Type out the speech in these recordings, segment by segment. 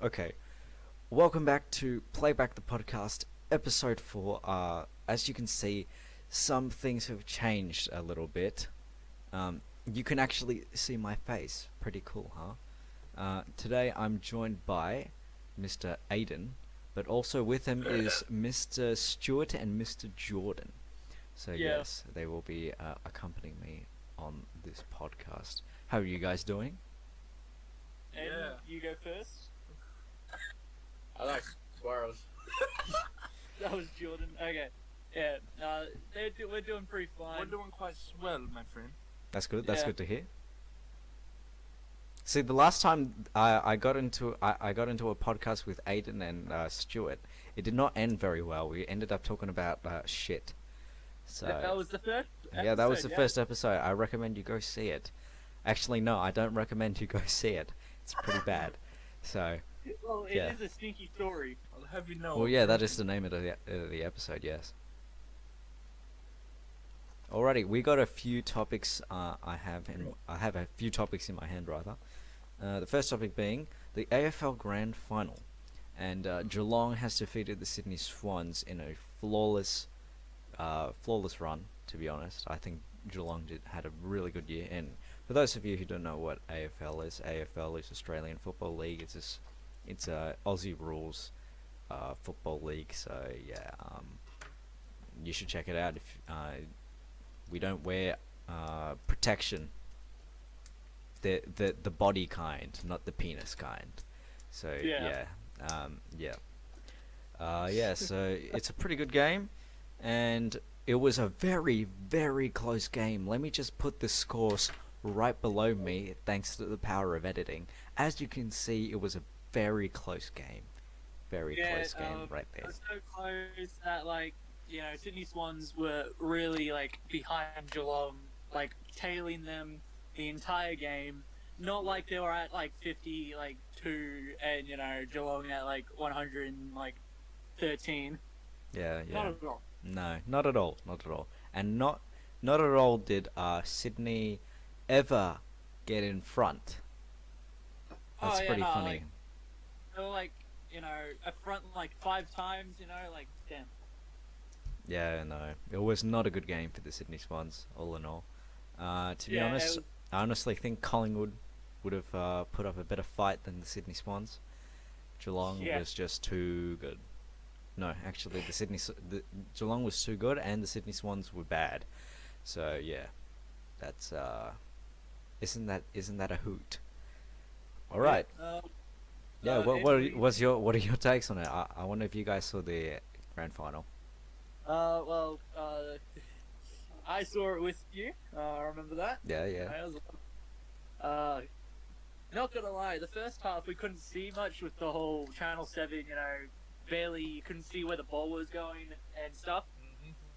Okay, welcome back to Playback the Podcast, episode 4. As you can see, some things have changed a little bit. You can actually see my face. Pretty cool, huh? Today I'm joined by Mr. Aiden, but also with him is Mr. Stewart and Mr. Jordan. So Yeah. yes, they will be accompanying me on this podcast. How are you guys doing? And Yeah. you go first. I like squirrels. That was Jordan. Okay. Yeah. We're doing pretty fine. We're doing quite well, my friend. That's good. That's Yeah. good to hear. See, the last time I got into I got into a podcast with Aiden and Stuart, it did not end very well. We ended up talking about shit. So That was the first. yeah, that was the episode, first episode. I recommend you go see it. Actually, no, I don't recommend you go see it. It's pretty bad. So, Well, it Yeah. is a stinky story. I'll have you know. well, yeah, that is the name of the episode. Yes. Alrighty, we got a few topics. I have a few topics in my hand rather. The first topic being the AFL Grand Final, and Geelong has defeated the Sydney Swans in a flawless run. To be honest, I think Geelong had a really good year. And for those of you who don't know what AFL is Australian Football League. It's a Aussie rules football league. So yeah, you should check it out. If we don't wear protection, the body kind, not the penis kind. So Yeah. So it's a pretty good game, and it was a very, very close game. Let me just put the scores right below me, thanks to the power of editing. As you can see, it was a very close game. Very close game right It there. was so close that Sydney Swans were really behind Geelong, tailing them the entire game. Not like they were at 52 and Geelong at 113. Yeah, Not yeah. at all. No, not at all, not at all. And not at all did Sydney ever get in front. That's pretty funny. They were up front 5 times. Damn. Yeah, no, it was not a good game for the Sydney Swans, all in all. To be Yeah, it honest, was- I honestly think Collingwood would have put up a better fight than the Sydney Swans. Geelong Yeah. was just too good. No, actually, the Geelong was too good, and the Sydney Swans were bad. So yeah, that's isn't that a hoot? All right. Yeah. What are your takes on it? I wonder if you guys saw the grand final. I saw it with you. I remember that. Yeah, yeah. I was, not gonna lie, the first half we couldn't see much with the whole Channel 7, barely you couldn't see where the ball was going and stuff.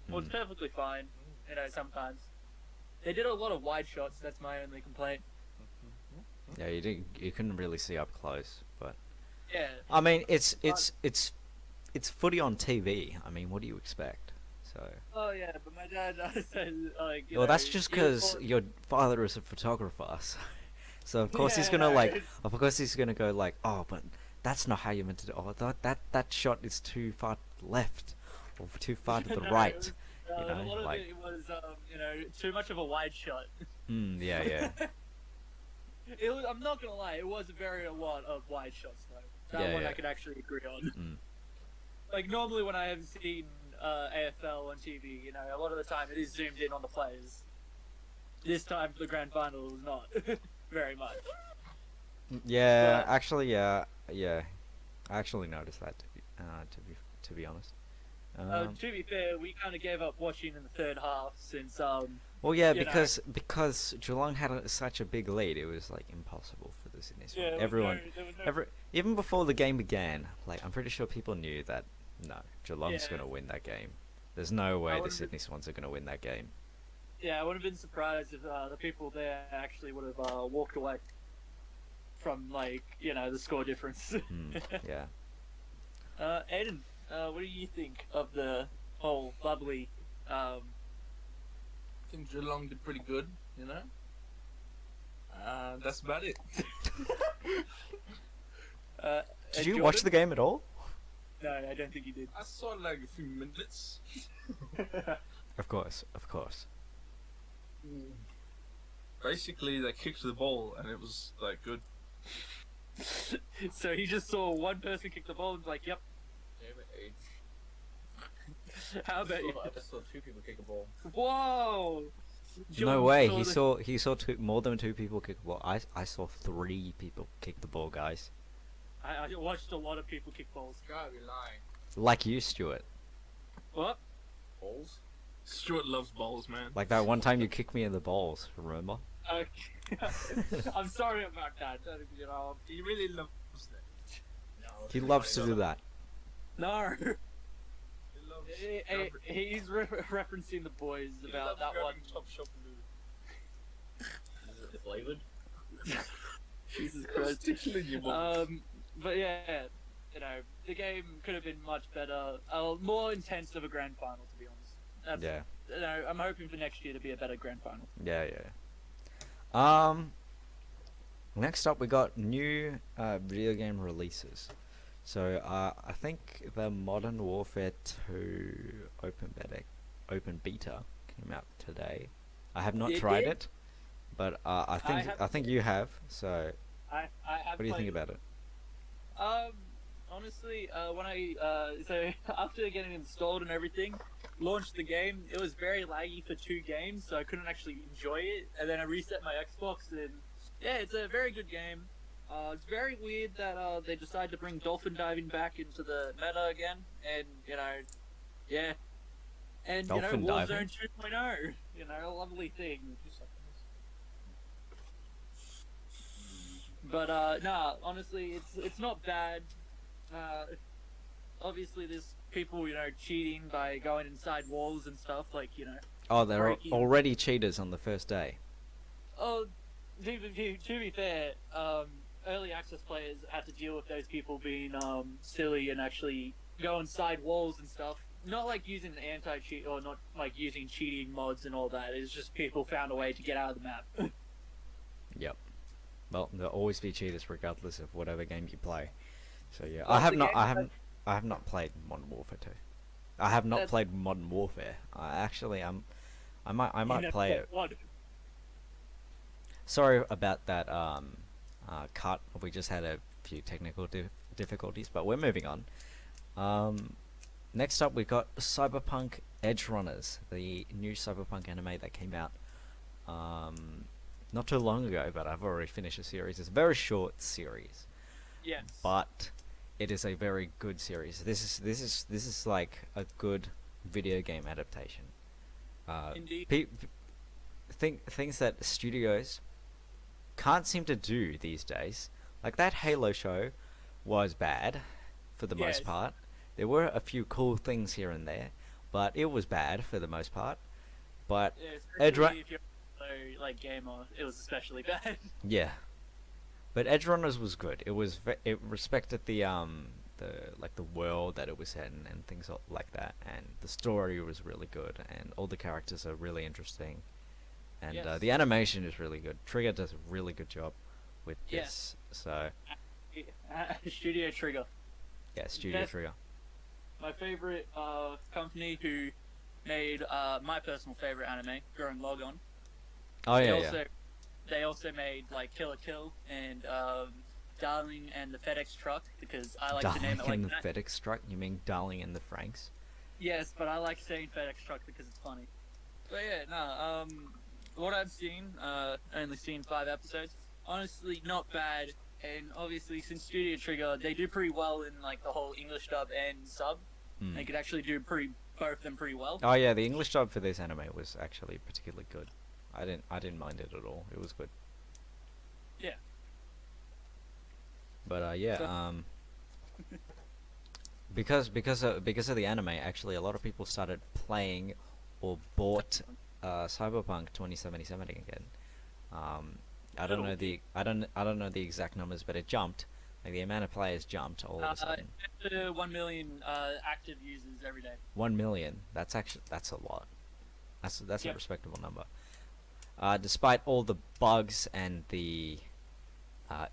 Well, it's perfectly fine, sometimes. They did a lot of wide shots, that's my only complaint. Yeah, you couldn't really see up close, but Yeah. I mean, it's footy on TV. I mean, what do you expect? So, Oh, yeah, but my dad said, well, that's just because your father is a photographer. So of course he's gonna go like, oh, but that's not how you meant to do. Oh, that shot is too far left, or too far to the No, right. a You know, lot of like- it was, too much of a wide shot. Yeah, yeah. I'm not gonna lie, it was a lot of wide shots though. That Yeah, one yeah. I could actually agree on. Mm. Normally when I have seen AFL on TV, a lot of the time it is zoomed in on the players. This time for the grand final it was not very much. Yeah, But- actually, yeah. I actually noticed that to be honest. To be fair, we kind of gave up watching in the third half since Well, yeah, you know. because Geelong had such a big lead, it was like impossible for the Sydney Swans. there was no- Even before the game began, like I'm pretty sure people knew that no, Geelong's Yeah. gonna win that game. There's no way the would've Sydney Swans are gonna win that game. Yeah, I would have been surprised if the people there actually would have walked away from the score difference. Yeah. Aiden, what do you think of the whole bubbly? I think Geelong did pretty good, That's about it. Did you watch the game at all? No, I don't think he did. I saw like a few minutes. Of course, of course. Basically, they kicked the ball and it was like good. So he just saw one person kick the ball and was like, "Yep." How about you? I just saw two people kick a ball. Whoa! No John way. the- He saw more than 2 people kick the ball. I saw 3 people kick the ball, guys. I watched a lot of people kick balls. Gotta be lying. Like you, Stuart. What? Balls? Stuart loves balls, man. Like that one time you kicked me in the balls. Remember? Okay. I'm sorry about that. You know. He really loves that. No. He loves to do that. No. He loves. He's referencing the boys he about loves that one. grabbing Top Shop food. Is it flavored? Jesus Christ. Tickling your balls. But yeah, you know, the game could have been much better, more intense of a grand final, to be honest. That's, Yeah. You know, I'm hoping for next year to be a better grand final. Yeah. Next up, we got new video game releases. So I think the Modern Warfare 2 open beta came out today. I have not It tried did? it, but I think you have. So I have what do you think played- about it? Honestly, when so after getting installed and everything, launched the game, it was very laggy for 2 games, so I couldn't actually enjoy it. And then I reset my Xbox, and yeah, it's a very good game. It's very weird that they decided to bring dolphin diving back into the meta again, and you know, yeah, and Dolphin you know, diving? Warzone 2.0, you know, a lovely thing. But nah, honestly, it's not bad. Obviously, there's people, you know, cheating by going inside walls and stuff, like, you know. Oh, they're breaking- already cheaters on the first day. Oh, to be fair, early access players had to deal with those people being silly and actually go inside walls and stuff. Not like using anti-cheat or not like using cheating mods and all that. It's just people found a way to get out of the map. Yep. Well, there'll always be cheaters regardless of whatever game you play. So yeah, Well, I have the not. game I that- have not played Modern Warfare 2. I have not That's- played Modern Warfare. I might You never play played it. one. Sorry about that cut. We just had a few technical difficulties, but we're moving on. Next up, we got Cyberpunk Edge Runners, the new Cyberpunk anime that came out not too long ago, but I've already finished the series. It's a very short series, Yes. but it is a very good series. This is like a good video game adaptation. Indeed. Things that studios can't seem to do these days. Like that Halo show was bad for the most Yes. part. There were a few cool things here and there, but it was bad for the most part. But Yeah, Edge Run- especially if you're like gamer, it was especially bad. yeah, but Edge Runners was good. It respected the like the world that it was set in and things like that, and the story was really good, and all the characters are really interesting, and Yes. the animation is really good. Trigger does a really good job with Yes. this. So Studio Trigger, yeah, Studio Best- Trigger. my favorite company who made my personal favorite anime, Gurren Lagann. Oh yeah, They also made like Kill la Kill and Darling and the FedEx Truck, because I like to Darling name it like and the that. FedEx Truck. You mean Darling and the Franks? Yes, but I like saying FedEx Truck because it's funny. But yeah, no. What I've seen, only seen 5 episodes. Honestly, not bad. And obviously, since Studio Trigger, they do pretty well in like the whole English dub and sub. Hmm. They could actually do both of them pretty well. Oh yeah, the English dub for this anime was actually particularly good. I didn't mind it at all. It was good. Yeah. But yeah, So- because of the anime, actually a lot of people started playing or bought Cyberpunk 2077 again. I don't know the exact numbers, but it jumped. Like the amount of players jumped all of a sudden. 1 million active users every day. 1 million. That's a lot. That's a Yep. respectable number. Despite all the bugs and the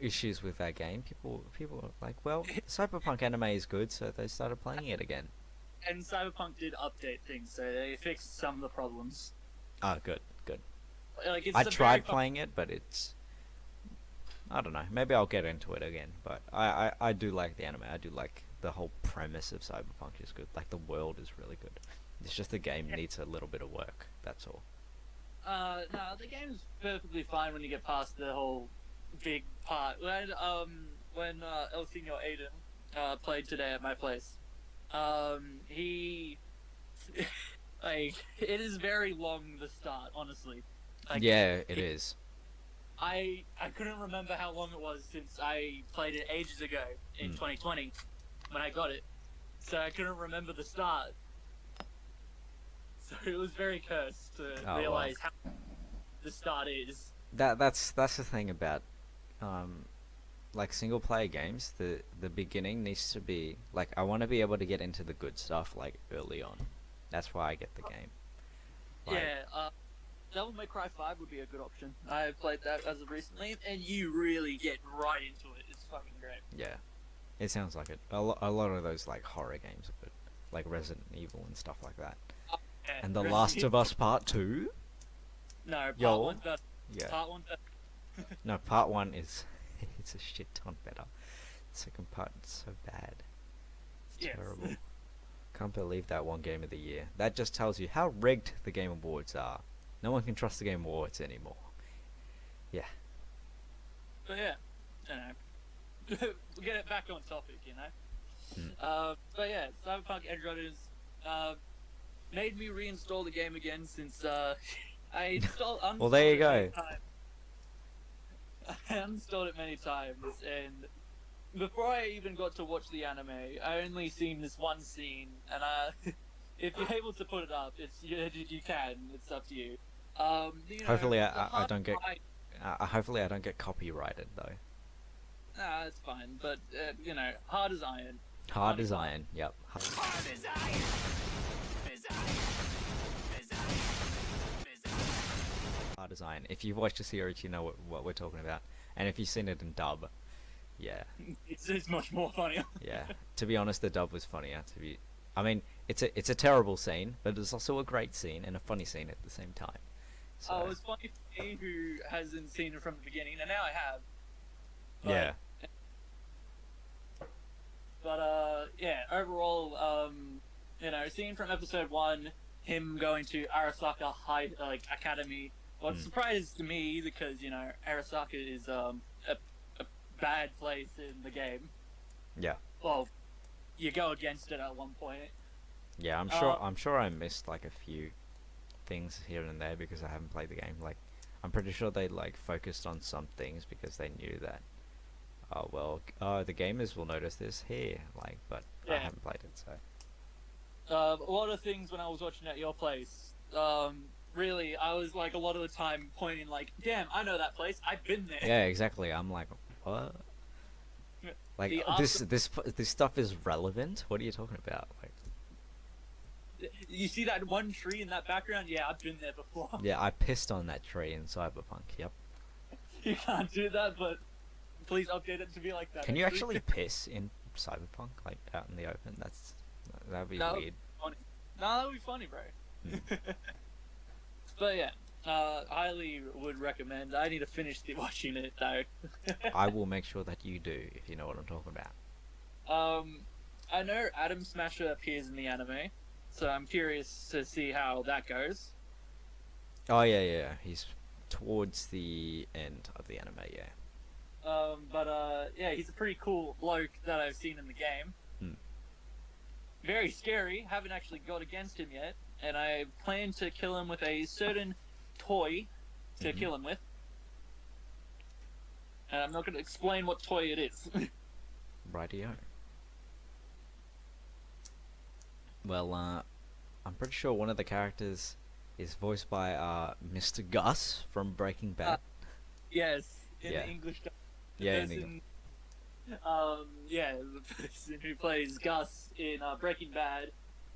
issues with that game, people were like, well, Cyberpunk anime is good, so they started playing it again. And Cyberpunk did update things, so they fixed some of the problems. Ah, good, good. Like, it's I a tried very playing it, but I don't know. Maybe I'll get into it again. But I do like the anime. I do like the whole premise of Cyberpunk is good. Like the world is really good. It's just the game needs a little bit of work. That's all. No, the game's perfectly fine when you get past the whole big part. When El Senor Aiden played today at my place, he like it is very long the start, honestly. Like, Yeah, it is. I couldn't remember how long it was since I played it ages ago in 2020 when I got it, so I couldn't remember the start. So it was very cursed to Oh, realize how the start is. That's the thing about like single player games. The beginning needs to be like I want to be able to get into the good stuff like early on. That's why I get the game. Like, Yeah, Devil May Cry 5 would be a good option. I played that as of recently, and you really get right into it. It's fucking great. yeah, it sounds like it. A lot of those like horror games are good, like Resident Evil and stuff like that. Yeah, And The Resident Last Evil- of Us Part 2? No, part Yo. 1 better. Yeah. Part 1 better. No, Part 1 is it's a shit ton better. Second part is so bad. It's Yes. terrible. Can't believe that won Game of the Year. That just tells you how rigged the Game Awards are. No one can trust the Game Awards anymore. Yeah. But yeah, you know, we'll get it back on topic, you know. But yeah, Cyberpunk Edge Runners made me reinstall the game again since I installed. Well, there you uninstalled it go. many times. I uninstalled it many times, and before I even got to watch the anime, I only seen this one scene, and if you're able to put it up, you can. It's up to you. You know, Hopefully the I hard don't get fight- hopefully I don't get copyrighted though. Nah, it's fine, but you know, hard as iron. Hard as iron. Yep. Hard as iron. If you've watched the series, you know what we're talking about, and if you've seen it in dub, yeah, It's much more funny. yeah. To be honest, the dub was funnier. I mean, it's a terrible scene, but it's also a great scene and a funny scene at the same time. So, Oh, it's funny for me who hasn't seen it from the beginning, and now I have. But, yeah, But yeah. Overall, you know, seeing from episode 1, him going to Arasaka High Academy. Well, it surprised me because you know Arasaka is a bad place in the game. yeah, Well, you go against it at one point. yeah. I'm sure I missed like a few things here and there because I haven't played the game. Like, I'm pretty sure they like focused on some things because they knew that. Oh well, the gamers will notice this here. Like, but I Yeah. haven't played it, so. A lot of things when I was watching at your place, really, I was like a lot of the time pointing like, damn, I know that place, I've been there. Yeah, exactly. I'm like, what? Like The this stuff is relevant. What are you talking about? Like, You see that one tree in that background? Yeah, I've been there before. yeah, I pissed on that tree in Cyberpunk. Yep. You can't do that, but please update it to be like that. Can you actually piss in Cyberpunk, like out in the open? That'd be No. weird. Funny. No, that would be funny, bro. But yeah, highly would recommend. I need to finish watching it though. I will make sure that you do, if you know what I'm talking about. I know Atom Smasher appears in the anime, so I'm curious to see how that goes. Oh yeah. He's towards the end of the anime. Yeah. But yeah, he's a pretty cool bloke that I've seen in the game. Very scary. Haven't actually got against him yet, and I plan to kill him with a certain toy to kill him with. And I'm not going to explain what toy it is. Rightio. Well, I'm pretty sure one of the characters is voiced by Mr. Gus from Breaking Bad. Yes, in Yeah. the English. Yeah, in person, yeah, the person who plays Gus in Breaking Bad,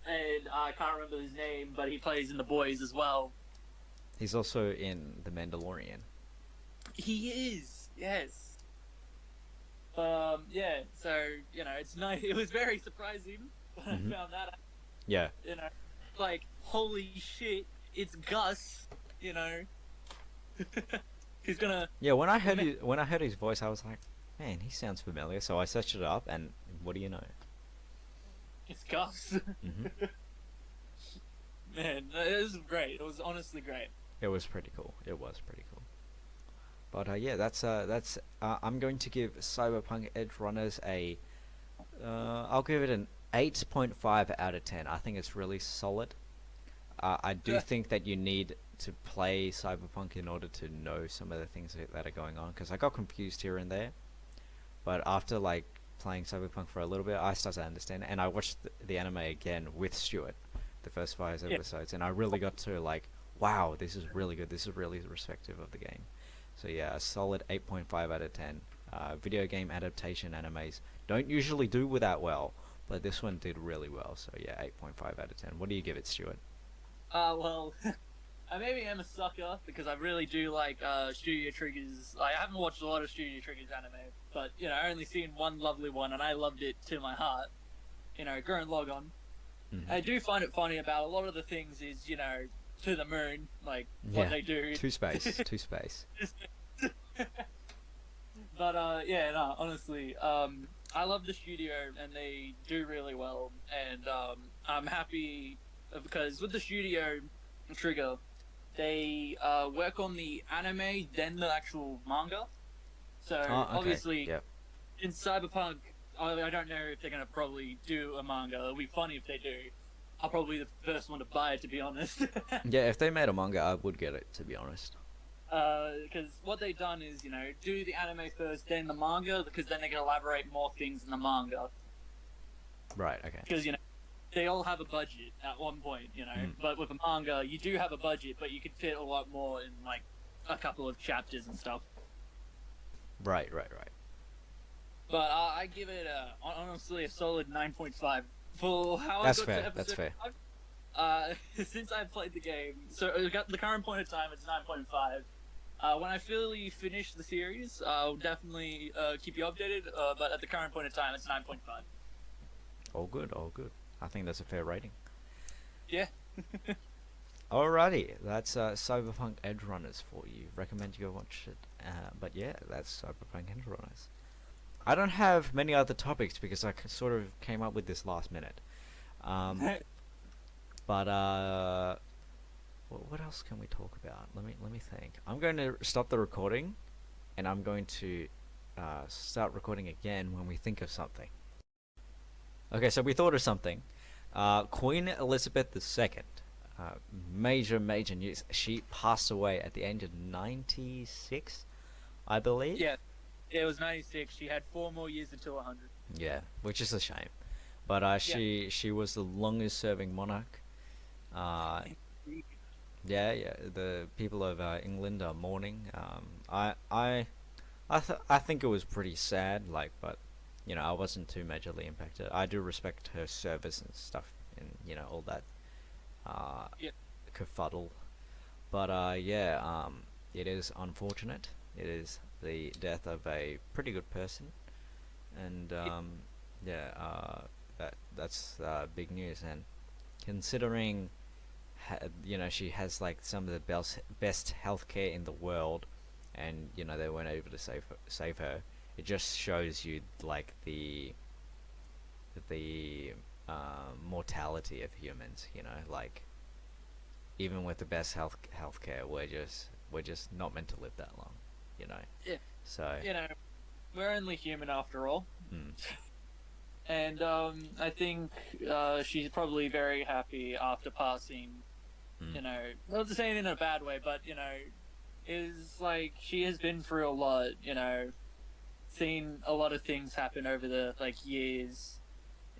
and I can't remember his name, but he plays in The Boys as well. He's also in The Mandalorian. He is, yes. Yeah, so it's nice. It was very surprising when I found that out. Yeah. Like holy shit, it's Gus. You know, he's gonna. Yeah, when I heard his voice, I was like, man, he sounds familiar. So I searched it up, and what do you know? It's Gus. hmm Man, it was great. It was honestly great. It was pretty cool. It was pretty cool. But yeah, that's I'm going to give Cyberpunk Edge Runners a I'll give it an 8.5 out of 10. I think it's really solid. I do Yeah. think that you need to play Cyberpunk in order to know some of the things that are going on, because I got confused here and there. But after like playing Cyberpunk for a little bit, I started to understand, and I watched the anime again with Stuart, the first 5 Yeah. episodes, and I really got to like, wow, this is really good. This is really respective of the game. So yeah, a solid 8.5 out of 10. Video game adaptation animes don't usually do with that well, but this one did really well. So yeah, 8.5 out of 10. What do you give it, Stuart? Well, I maybe am a sucker because I really do like Studio Trigger's. I haven't watched a lot of Studio Trigger's anime, but I only seen one lovely one, and I loved it to my heart. Gurren Lagann. Mhm. I do find it funny about a lot of the things is to the moon, like what Yeah. they do. To space, to space. But yeah, no, honestly, I love the studio and they do really well, and I'm happy because with the studio Trigger, they work on the anime then the actual manga. So Oh, okay. obviously, Yep. in Cyberpunk, I don't know if they're gonna probably do a manga. It'll be funny if they do. I'll probably be the first one to buy it, to be honest. Yeah, if they made a manga, I would get it, to be honest. Because what they've done is, do the anime first, then the manga, because then they can elaborate more things in the manga. Right, okay. Because, they all have a budget at one point, But with a manga, you do have a budget, but you can fit a lot more in, like, a couple of chapters and stuff. Right. But I give it, honestly, a solid 9.5 for how That's I got fair, to episode that's fair. 5. Since I've played the game, so at the current point in time, it's 9.5. When I fully finish the series, I'll definitely keep you updated. But at the current point in time, it's 9.5. All good. I think that's a fair rating. Yeah. Alrighty, that's Cyberpunk Edge Runners for you. Recommend you go watch it. But yeah, that's Cyberpunk Edge Runners. I don't have many other topics because I sort of came up with this last minute. But what else can we talk about? Let me think. I'm going to stop the recording, and I'm going to start recording again when we think of something. Okay, so we thought of something. Queen Elizabeth II. Major news. She passed away at the age of 96, I believe. Yeah. It was 96. She had 4 more years until 100. Yeah, which is a shame. But she was the longest serving monarch. Yeah, the people of England are mourning. I think it was pretty sad. Like, but I wasn't too majorly impacted. I do respect her service and stuff, and all that kerfuddle. But yeah, it is unfortunate. It is the death of a pretty good person, and yeah, that's big news. And considering she has like some of the best healthcare in the world, and they weren't able to save her. It just shows you like the mortality of humans. Like even with the best healthcare, we're just not meant to live that long. Yeah. So We're only human after all. mm, And I think she's probably very happy after passing. Mm. Not to say it in a bad way, but is like she has been through a lot. Seen a lot of things happen over the years.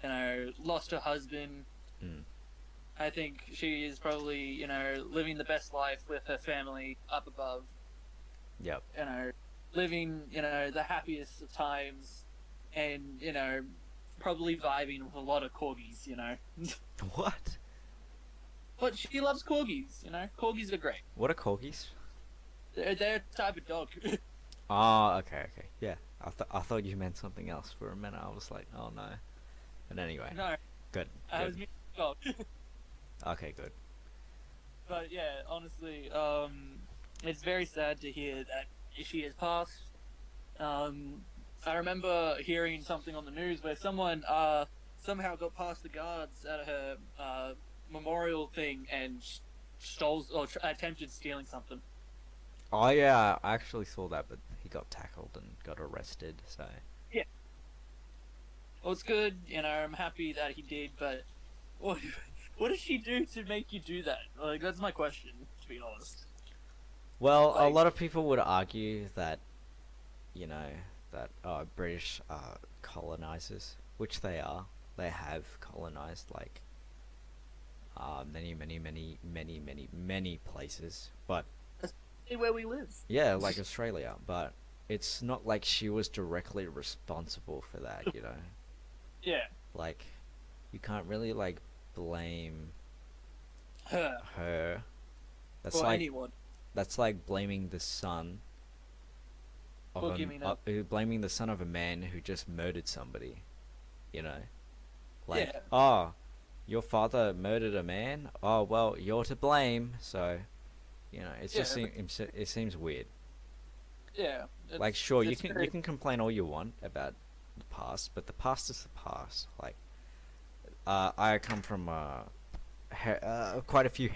Lost her husband. Mm. I think she is probably living the best life with her family up above. Yep. Living the happiest of times, and probably vibing with a lot of corgis. What? But she loves corgis. Corgis are great. What are corgis? They're a type of dog. Oh, okay. Yeah. I thought you meant something else for a minute. I was like, oh no. But anyway, No, good. I was Good. oh. Okay, good. But yeah, honestly, it's very sad to hear that she has passed. I remember hearing something on the news where someone somehow got past the guards at her memorial thing and stole or attempted stealing something. Oh yeah, I actually saw that, but he got tackled and got arrested. So Yeah. Well, it's good, you know. I'm happy that he did, but what what did she do to make you do that? Like, that's my question, to be honest. well, a Like- lot of people would argue that you know that British are colonizers, which they are. They have colonized like many places, but See where we live. yeah, like Australia. But it's not like she was directly responsible for that, you know. Yeah, Like, you can't really like blame her her. That's or like anyone. that's like blaming the son of Well, give me that. blaming the son of a man who just murdered somebody. You know, like Yeah. oh, your father murdered a man. Oh well, you're to blame. So, you know, it just Yeah, it seems weird. Yeah. Like sure, you it's can very- you can complain all you want about the past, but the past is the past. Like, I come from quite a few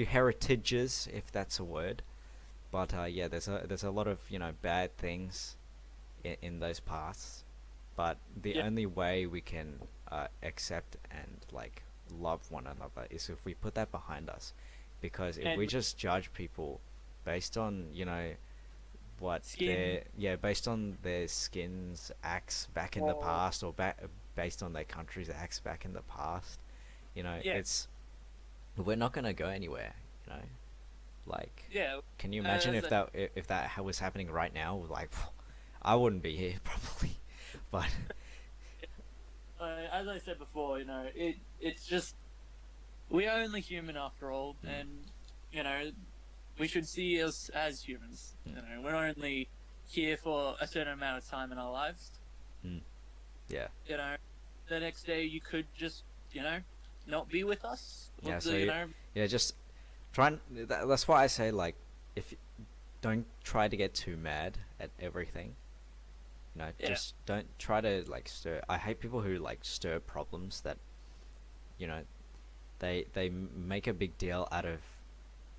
heritages, if that's a word. But yeah, there's a lot of bad things in those pasts. But the Yeah. only way we can accept and like love one another is if we put that behind us. Because if And we we- just judge people based on what Skin. based on their skins acts back in the Or- past, or based on their country's acts back in the past, Yeah. it's we're not gonna go anywhere. Like, Yeah. can you imagine as if that was happening right now? Like, I wouldn't be here probably, but As I said before, it's just we are only human after all, and we should see us as humans. We're only here for a certain amount of time in our lives. yeah. The next day you could just not be with us. Yeah, Or so the, Yeah, just try and that's why I say, like, if don't try to get too mad at everything. Yeah. Just don't try to like stir. I hate people who like stir problems that they make a big deal out of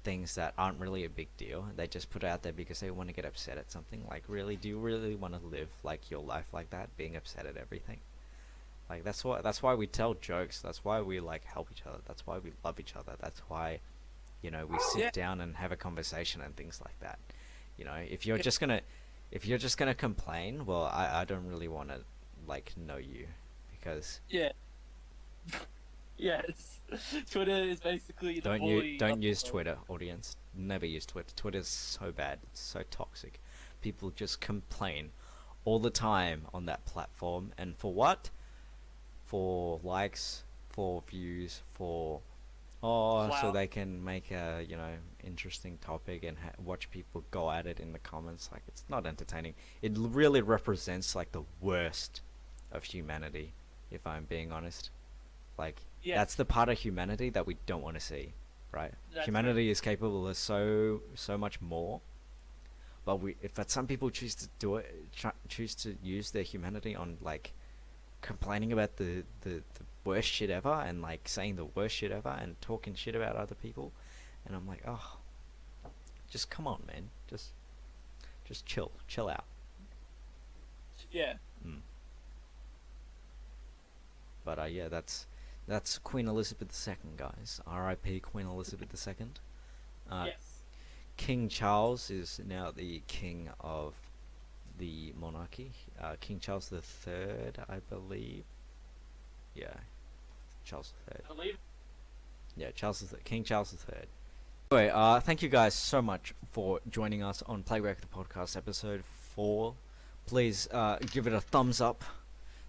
things that aren't really a big deal. They just put it out there because they want to get upset at something. Like, really, do you really want to live like your life like that, being upset at everything? Like, that's why we tell jokes. That's why we like help each other. That's why we love each other. That's why we sit Yeah. down and have a conversation and things like that. If you're just gonna complain, well, I don't really want to like know you, because Yeah. Yes. Twitter is basically the bully don't of use the world. Twitter, audience. Never use Twitter. Twitter's so bad. It's so toxic. People just complain all the time on that platform, and for what? For likes, for views, for so Clout. they can make a interesting topic and watch people go at it in the comments. Like, it's not entertaining. It really represents like the worst of humanity, if I'm being honest. Like, Yeah. that's the part of humanity that we don't want to see, right? That's Humanity is capable of so much more, but some people choose to do it, choose to use their humanity on like complaining about the worst shit ever, and like saying the worst shit ever and talking shit about other people, and I'm like, oh, just come on, man, just chill out. Yeah. But yeah, that's Queen Elizabeth II, guys. R.I.P. Queen Elizabeth II. Yes. King Charles is now the king of the monarchy. King Charles III, I believe. Yeah, Charles III. I believe. Yeah, King Charles III. Anyway, thank you guys so much for joining us on Playback the Podcast episode 4. Please give it a thumbs up.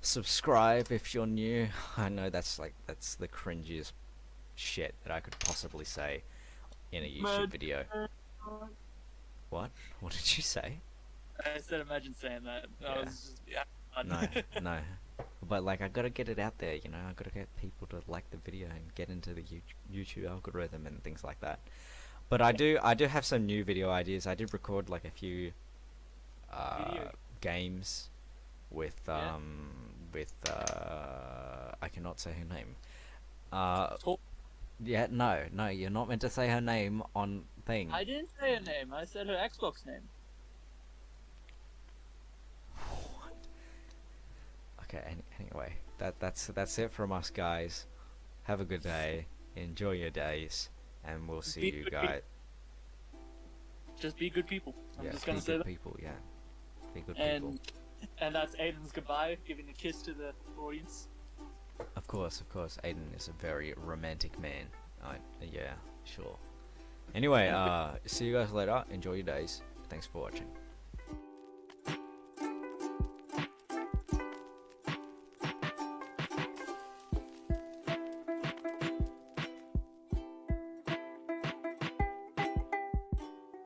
Subscribe if you're new. I know that's the cringiest shit that I could possibly say in a YouTube video. What? What did you say? I said, imagine saying that. I Yeah. was just, yeah. fun. No, no. But like, I gotta get it out there, you know. I gotta get people to like the video and get into the YouTube algorithm and things like that. But I do have some new video ideas. I did record like a few Video- games with Yeah. I cannot say her name. Uh, Talk- yeah, no, you're not meant to say her name on thing. I didn't say her name. I said her Xbox name. Okay, anyway, that's it from us, guys. Have a good day. Enjoy your days, and we'll see Be you good guys. Just be good people. I'm Yeah, just be gonna say good that. people. Yeah, be good people. And that's Aiden's goodbye, giving a kiss to the audience. Of course. Aiden is a very romantic man. Yeah, sure. Anyway, see you guys later. Enjoy your days. Thanks for watching.